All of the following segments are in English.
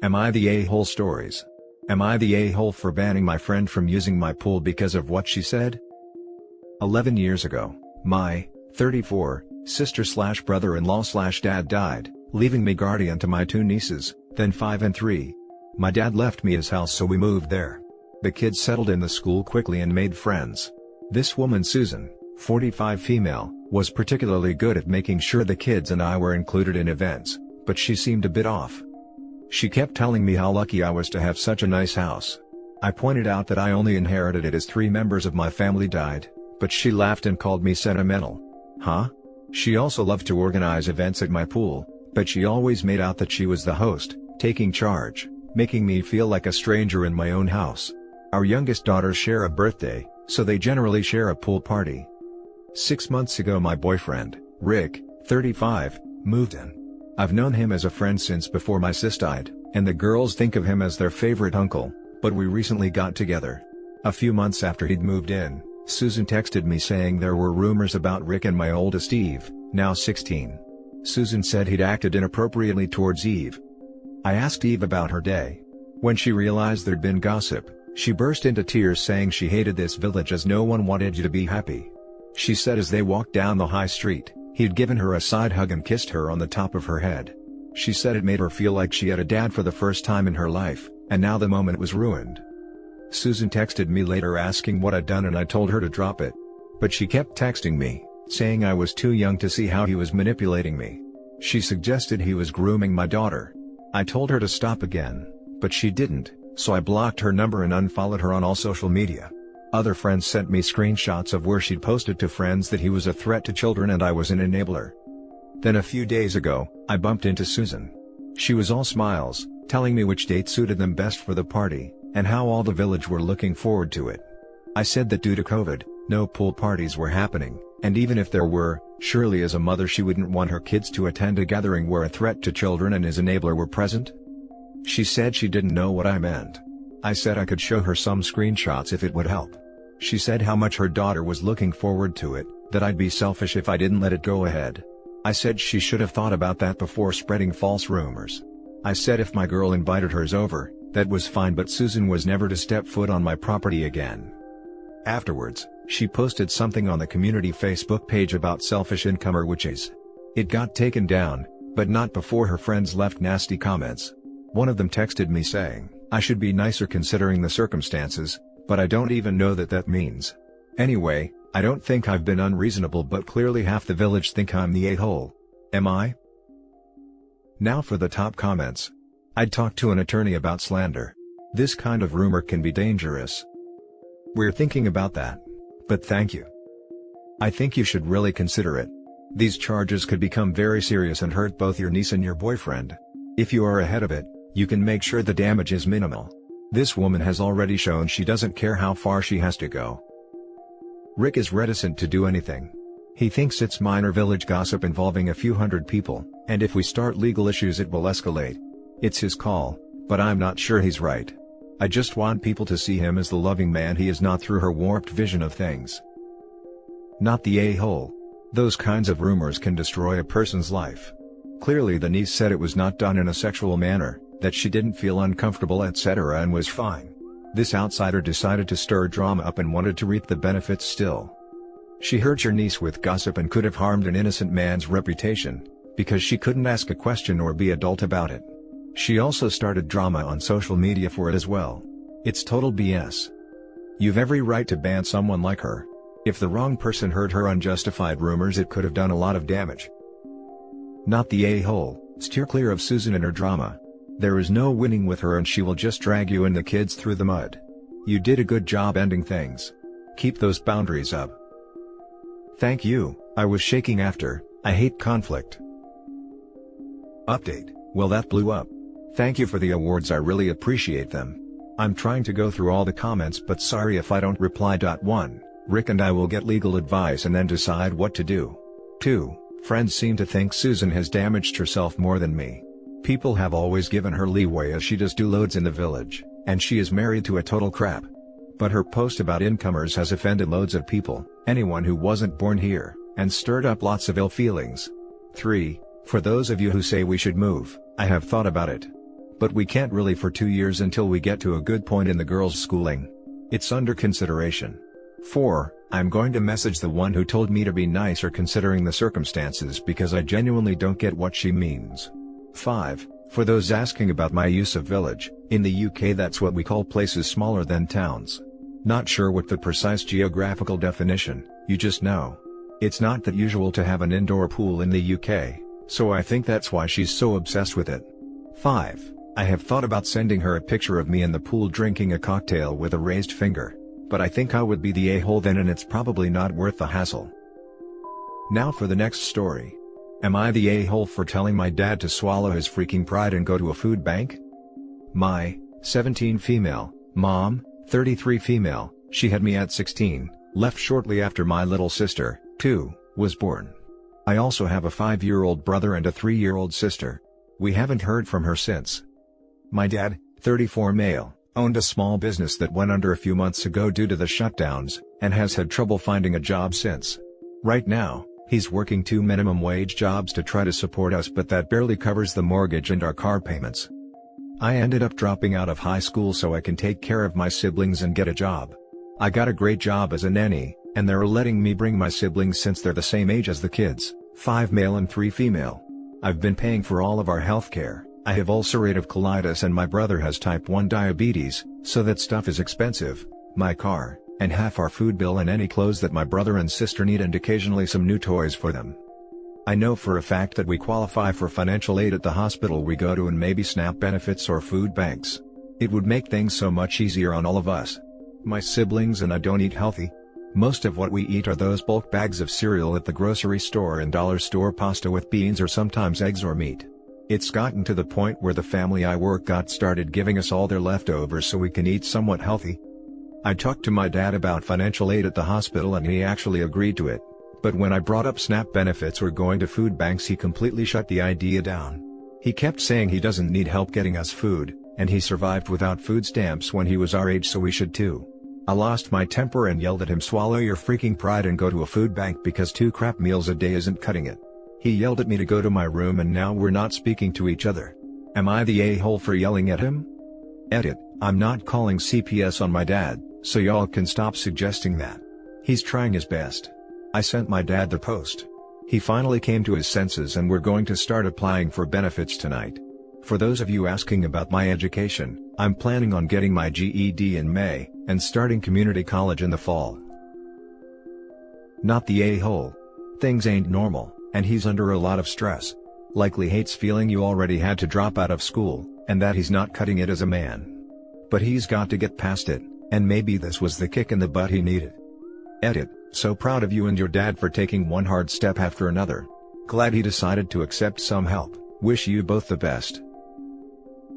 Am I the a-hole stories? Am I the a-hole for banning my friend from using my pool because of what she said? 11 years ago, my 34 sister/brother-in-law/dad died, leaving me guardian to my 2 nieces, then 5 and 3. My dad left me his house, so we moved there. The kids settled in the school quickly and made friends. This woman, Susan, 45 female, was particularly good at making sure the kids and I were included in events, but she seemed a bit off. She kept telling me how lucky I was to have such a nice house. I pointed out that I only inherited it as 3 members of my family died, but she laughed and called me sentimental. Huh? She also loved to organize events at my pool, but she always made out that she was the host, taking charge, making me feel like a stranger in my own house. Our youngest daughters share a birthday, so they generally share a pool party. 6 months ago my boyfriend, Rick, 35, moved in. I've known him as a friend since before my sis died, and the girls think of him as their favorite uncle, but we recently got together. A few months after he'd moved in, Susan texted me saying there were rumors about Rick and my oldest Eve, now 16. Susan said he'd acted inappropriately towards Eve. I asked Eve about her day. When she realized there'd been gossip, she burst into tears saying she hated this village as no one wanted you to be happy. She said as they walked down the high street, he'd given her a side hug and kissed her on the top of her head. She said it made her feel like she had a dad for the first time in her life, and now the moment was ruined. Susan texted me later asking what I'd done and I told her to drop it. But she kept texting me, saying I was too young to see how he was manipulating me. She suggested he was grooming my daughter. I told her to stop again, but she didn't, so I blocked her number and unfollowed her on all social media. Other friends sent me screenshots of where she'd posted to friends that he was a threat to children and I was an enabler. Then a few days ago, I bumped into Susan. She was all smiles, telling me which date suited them best for the party, and how all the village were looking forward to it. I said that due to COVID, no pool parties were happening, and even if there were, surely as a mother she wouldn't want her kids to attend a gathering where a threat to children and his enabler were present. She said she didn't know what I meant. I said I could show her some screenshots if it would help. She said how much her daughter was looking forward to it, that I'd be selfish if I didn't let it go ahead. I said she should have thought about that before spreading false rumors. I said if my girl invited hers over, that was fine, but Susan was never to step foot on my property again. Afterwards, she posted something on the community Facebook page about selfish incomer witches. It got taken down, but not before her friends left nasty comments. One of them texted me saying, I should be nicer considering the circumstances, but I don't even know what that means. Anyway, I don't think I've been unreasonable, but clearly half the village think I'm the a-hole. Am I? Now for the top comments. I'd talk to an attorney about slander. This kind of rumor can be dangerous. We're thinking about that. But thank you. I think you should really consider it. These charges could become very serious and hurt both your niece and your boyfriend. If you are ahead of it, you can make sure the damage is minimal. This woman has already shown she doesn't care how far she has to go. Rick is reticent to do anything. He thinks it's minor village gossip involving a few hundred people, and if we start legal issues it will escalate. It's his call, but I'm not sure he's right. I just want people to see him as the loving man he is, not through her warped vision of things. Not the a-hole. Those kinds of rumors can destroy a person's life. Clearly the niece said it was not done in a sexual manner, that she didn't feel uncomfortable etc. and was fine. This outsider decided to stir drama up and wanted to reap the benefits still. She hurt your niece with gossip and could have harmed an innocent man's reputation, because she couldn't ask a question or be adult about it. She also started drama on social media for it as well. It's total BS. You've every right to ban someone like her. If the wrong person heard her unjustified rumors it could have done a lot of damage. Not the a-hole. Steer clear of Susan and her drama. There is no winning with her and she will just drag you and the kids through the mud. You did a good job ending things. Keep those boundaries up. Thank you. I was shaking after. I hate conflict. Update. Well, that blew up. Thank you for the awards, I really appreciate them. I'm trying to go through all the comments, but sorry if I don't reply. 1. Rick and I will get legal advice and then decide what to do. 2. Friends seem to think Susan has damaged herself more than me. People have always given her leeway as she does do loads in the village, and she is married to a total crap. But her post about incomers has offended loads of people, anyone who wasn't born here, and stirred up lots of ill feelings. 3. For those of you who say we should move, I have thought about it. But we can't really for 2 years until we get to a good point in the girls' schooling. It's under consideration. 4. I'm going to message the one who told me to be nicer considering the circumstances because I genuinely don't get what she means. 5. For those asking about my use of village, in the UK that's what we call places smaller than towns. Not sure what the precise geographical definition, you just know. It's not that usual to have an indoor pool in the UK, so I think that's why she's so obsessed with it. 5. I have thought about sending her a picture of me in the pool drinking a cocktail with a raised finger, but I think I would be the a-hole then and it's probably not worth the hassle. Now for the next story. Am I the a-hole for telling my dad to swallow his freaking pride and go to a food bank? My 17 female mom, 33 female, she had me at 16, left shortly after my little sister, 2, was born. I also have a 5-year-old brother and a 3-year-old sister. We haven't heard from her since. My dad, 34 male, owned a small business that went under a few months ago due to the shutdowns, and has had trouble finding a job since. Right now, he's working 2 minimum wage jobs to try to support us, but that barely covers the mortgage and our car payments. I ended up dropping out of high school so I can take care of my siblings and get a job. I got a great job as a nanny, and they're letting me bring my siblings since they're the same age as the kids, 5 male and 3 female. I've been paying for all of our healthcare. I have ulcerative colitis and my brother has type 1 diabetes, so that stuff is expensive, my car, and half our food bill and any clothes that my brother and sister need and occasionally some new toys for them. I know for a fact that we qualify for financial aid at the hospital we go to and maybe SNAP benefits or food banks. It would make things so much easier on all of us. My siblings and I don't eat healthy. Most of what we eat are those bulk bags of cereal at the grocery store and dollar store pasta with beans or sometimes eggs or meat. It's gotten to the point where the family I work got started giving us all their leftovers so we can eat somewhat healthy. I talked to my dad about financial aid at the hospital and he actually agreed to it, but when I brought up SNAP benefits or going to food banks he completely shut the idea down. He kept saying he doesn't need help getting us food, and he survived without food stamps when he was our age so we should too. I lost my temper and yelled at him, swallow your freaking pride and go to a food bank because 2 crap meals a day isn't cutting it. He yelled at me to go to my room and now we're not speaking to each other. Am I the a-hole for yelling at him? Edit, I'm not calling CPS on my dad, so y'all can stop suggesting that. He's trying his best. I sent my dad the post. He finally came to his senses and we're going to start applying for benefits tonight. For those of you asking about my education, I'm planning on getting my GED in May, and starting community college in the fall. Not the a-hole. Things ain't normal, and he's under a lot of stress. Likely hates feeling you already had to drop out of school, and that he's not cutting it as a man. But he's got to get past it, and maybe this was the kick in the butt he needed. Edit, so proud of you and your dad for taking one hard step after another. Glad he decided to accept some help, wish you both the best.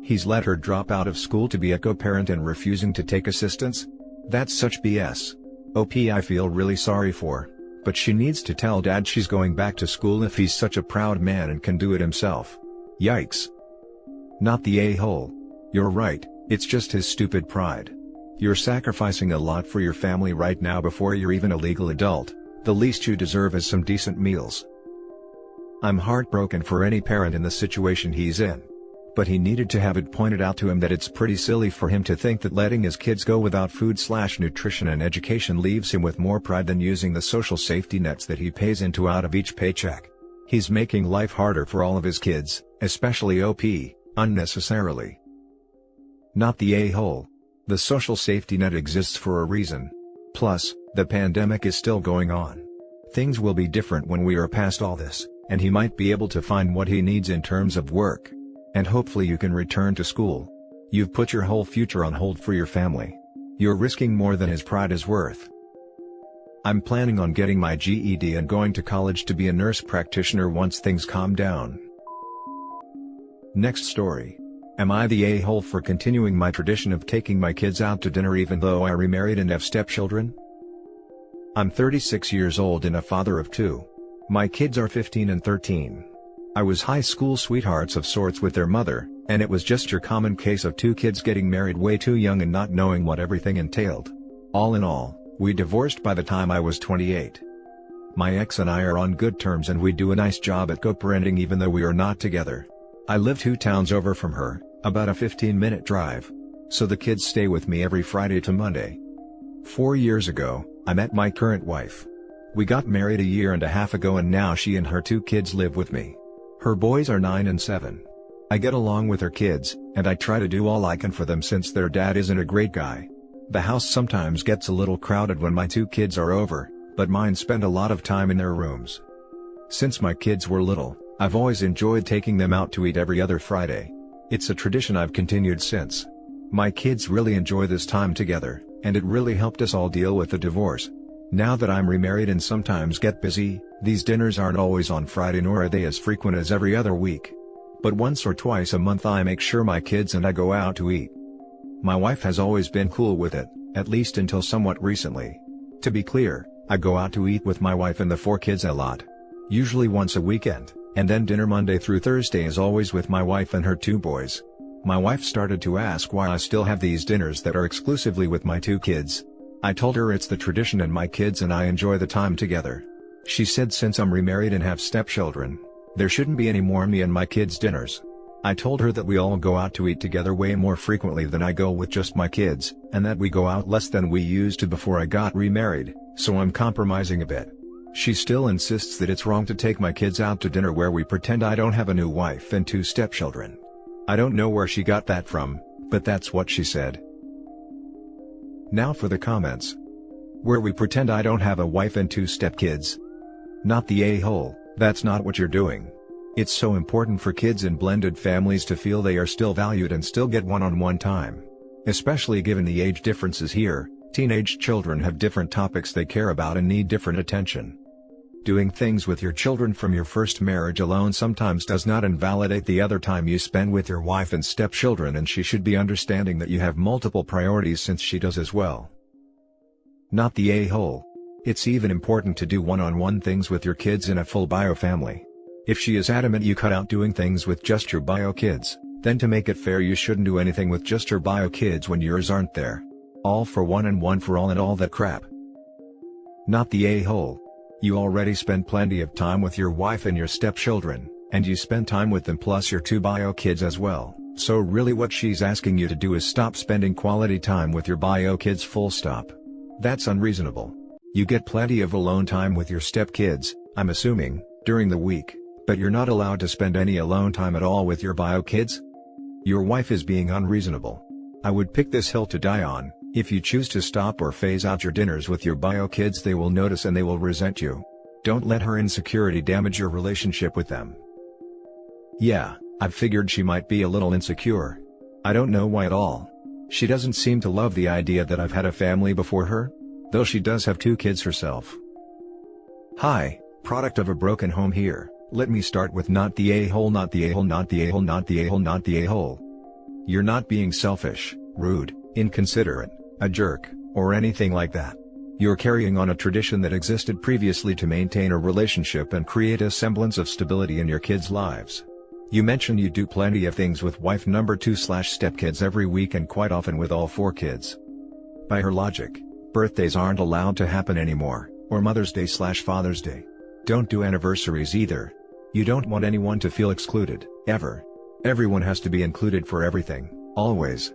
He's let her drop out of school to be a co-parent and refusing to take assistance? That's such BS. OP I feel really sorry for, but she needs to tell dad she's going back to school if he's such a proud man and can do it himself. Yikes. Not the a-hole. You're right, it's just his stupid pride. You're sacrificing a lot for your family right now before you're even a legal adult. The least you deserve is some decent meals. I'm heartbroken for any parent in the situation he's in. But he needed to have it pointed out to him that it's pretty silly for him to think that letting his kids go without food/nutrition and education leaves him with more pride than using the social safety nets that he pays into out of each paycheck. He's making life harder for all of his kids, especially OP, unnecessarily. Not the a-hole. The social safety net exists for a reason. Plus, the pandemic is still going on. Things will be different when we are past all this, and he might be able to find what he needs in terms of work. And hopefully you can return to school. You've put your whole future on hold for your family. You're risking more than his pride is worth. I'm planning on getting my GED and going to college to be a nurse practitioner once things calm down. Next story. Am I the a-hole for continuing my tradition of taking my kids out to dinner even though I remarried and have stepchildren? I'm 36 years old and a father of 2. My kids are 15 and 13. I was high school sweethearts of sorts with their mother, and it was just your common case of 2 kids getting married way too young and not knowing what everything entailed. All in all, we divorced by the time I was 28. My ex and I are on good terms and we do a nice job at co-parenting even though we are not together. I live 2 towns over from her, About a 15-minute drive. So the kids stay with me every Friday to Monday. 4 years ago, I met my current wife. We got married a year and a half ago and now she and her 2 kids live with me. Her boys are 9 and 7. I get along with her kids, and I try to do all I can for them since their dad isn't a great guy. The house sometimes gets a little crowded when my 2 kids are over, but mine spend a lot of time in their rooms. Since my kids were little, I've always enjoyed taking them out to eat every other Friday. It's a tradition I've continued since. My kids really enjoy this time together, and it really helped us all deal with the divorce. Now that I'm remarried and sometimes get busy, these dinners aren't always on Friday nor are they as frequent as every other week. But once or twice a month I make sure my kids and I go out to eat. My wife has always been cool with it, at least until somewhat recently. To be clear, I go out to eat with my wife and the 4 kids a lot. Usually once a weekend, and then dinner Monday through Thursday is always with my wife and her 2 boys. My wife started to ask why I still have these dinners that are exclusively with my 2 kids. I told her it's the tradition and my kids and I enjoy the time together. She said since I'm remarried and have stepchildren, there shouldn't be any more me and my kids dinners. I told her that we all go out to eat together way more frequently than I go with just my kids, and that we go out less than we used to before I got remarried, so I'm compromising a bit. She still insists that it's wrong to take my kids out to dinner where we pretend I don't have a new wife and 2 stepchildren. I don't know where she got that from, but that's what she said. Now for the comments. Where we pretend I don't have a wife and 2 stepkids. Not the a-hole, that's not what you're doing. It's so important for kids in blended families to feel they are still valued and still get one-on-one time. Especially given the age differences here, teenage children have different topics they care about and need different attention. Doing things with your children from your first marriage alone sometimes does not invalidate the other time you spend with your wife and stepchildren, and she should be understanding that you have multiple priorities since she does as well. Not the a-hole. It's even important to do one-on-one things with your kids in a full bio family. If she is adamant you cut out doing things with just your bio kids, then to make it fair you shouldn't do anything with just your bio kids when yours aren't there. All for one and one for all and all that crap. Not the a-hole. You already spend plenty of time with your wife and your stepchildren, and you spend time with them plus your 2 bio kids as well, so really what she's asking you to do is stop spending quality time with your bio kids full stop. That's unreasonable. You get plenty of alone time with your stepkids, I'm assuming, during the week, but you're not allowed to spend any alone time at all with your bio kids? Your wife is being unreasonable. I would pick this hill to die on. If you choose to stop or phase out your dinners with your bio kids, they will notice and they will resent you. Don't let her insecurity damage your relationship with them. Yeah, I've figured she might be a little insecure. I don't know why at all. She doesn't seem to love the idea that I've had a family before her, though she does have 2 kids herself. Hi, product of a broken home here. Let me start with not the a-hole, not the a-hole, not the a-hole, not the a-hole, not the a-hole. You're not being selfish, rude, inconsiderate, a jerk, or anything like that. You're carrying on a tradition that existed previously to maintain a relationship and create a semblance of stability in your kids' lives. You mention you do plenty of things with wife number 2/stepkids every week and quite often with all 4 kids. By her logic, birthdays aren't allowed to happen anymore, or Mother's Day/Father's Day. Don't do anniversaries either. You don't want anyone to feel excluded, ever. Everyone has to be included for everything, always.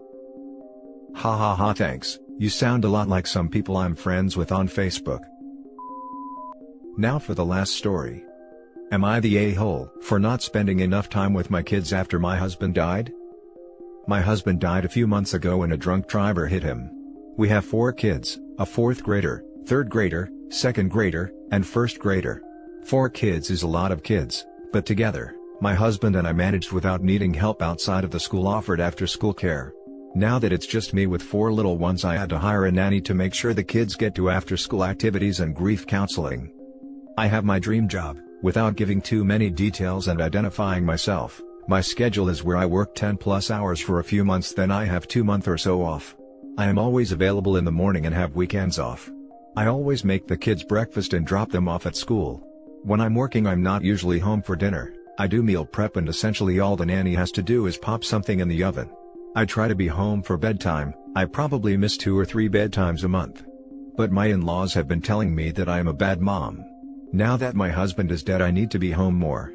Ha ha ha, thanks, you sound a lot like some people I'm friends with on Facebook. Now for the last story. Am I the a-hole for not spending enough time with my kids after my husband died? My husband died a few months ago when a drunk driver hit him. We have 4 kids, a 4th grader, 3rd grader, 2nd grader, and 1st grader. 4 kids is a lot of kids, but together, my husband and I managed without needing help outside of the school offered after-school care. Now that it's just me with 4 little ones, I had to hire a nanny to make sure the kids get to after-school activities and grief counseling. I have my dream job. Without giving too many details and identifying myself, my schedule is where I work 10+ hours for a few months, then I have 2 months or so off. I am always available in the morning and have weekends off. I always make the kids breakfast and drop them off at school. When I'm working, I'm not usually home for dinner. I do meal prep and essentially all the nanny has to do is pop something in the oven. I try to be home for bedtime. I probably miss 2 or 3 bedtimes a month. But my in-laws have been telling me that I am a bad mom. Now that my husband is dead, I need to be home more.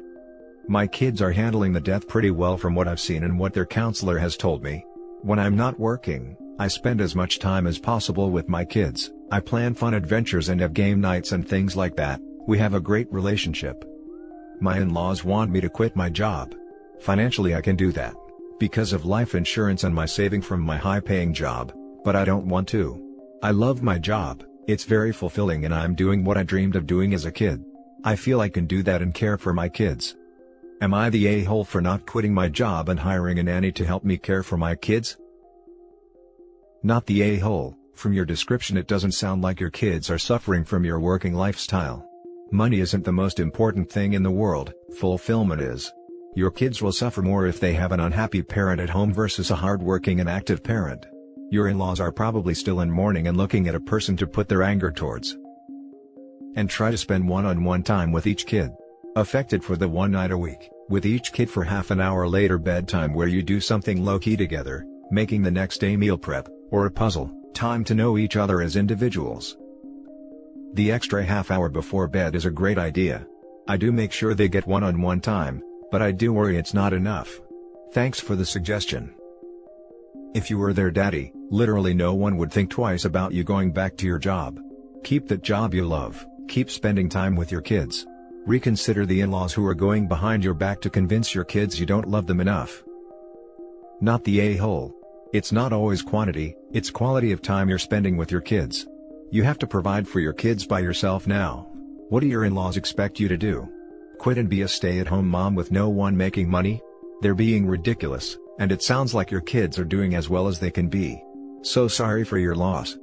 My kids are handling the death pretty well from what I've seen and what their counselor has told me. When I'm not working, I spend as much time as possible with my kids. I plan fun adventures and have game nights and things like that. We have a great relationship. My in-laws want me to quit my job. Financially I can do that, because of life insurance and my saving from my high-paying job, but I don't want to. I love my job, it's very fulfilling and I'm doing what I dreamed of doing as a kid. I feel I can do that and care for my kids. Am I the a-hole for not quitting my job and hiring a nanny to help me care for my kids? Not the a-hole. From your description it doesn't sound like your kids are suffering from your working lifestyle. Money isn't the most important thing in the world, fulfillment is. Your kids will suffer more if they have an unhappy parent at home versus a hard-working and active parent. Your in-laws are probably still in mourning and looking at a person to put their anger towards. And try to spend one-on-one time with each kid. Affected for the one night a week, with each kid for half an hour later bedtime where you do something low-key together, making the next day meal prep, or a puzzle, time to know each other as individuals. The extra half hour before bed is a great idea. I do make sure they get one-on-one time, but I do worry it's not enough. Thanks for the suggestion. If you were their daddy, literally no one would think twice about you going back to your job. Keep that job you love, keep spending time with your kids. Reconsider the in-laws who are going behind your back to convince your kids you don't love them enough. Not the a-hole. It's not always quantity, it's quality of time you're spending with your kids. You have to provide for your kids by yourself now. What do your in-laws expect you to do? Quit and be a stay-at-home mom with no one making money? They're being ridiculous, and it sounds like your kids are doing as well as they can be. So sorry for your loss.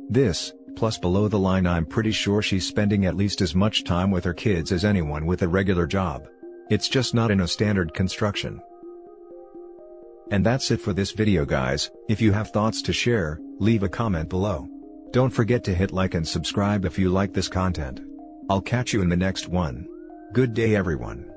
This, plus below the line, I'm pretty sure she's spending at least as much time with her kids as anyone with a regular job. It's just not in a standard construction. And that's it for this video guys. If you have thoughts to share, leave a comment below. Don't forget to hit like and subscribe if you like this content. I'll catch you in the next one. Good day everyone.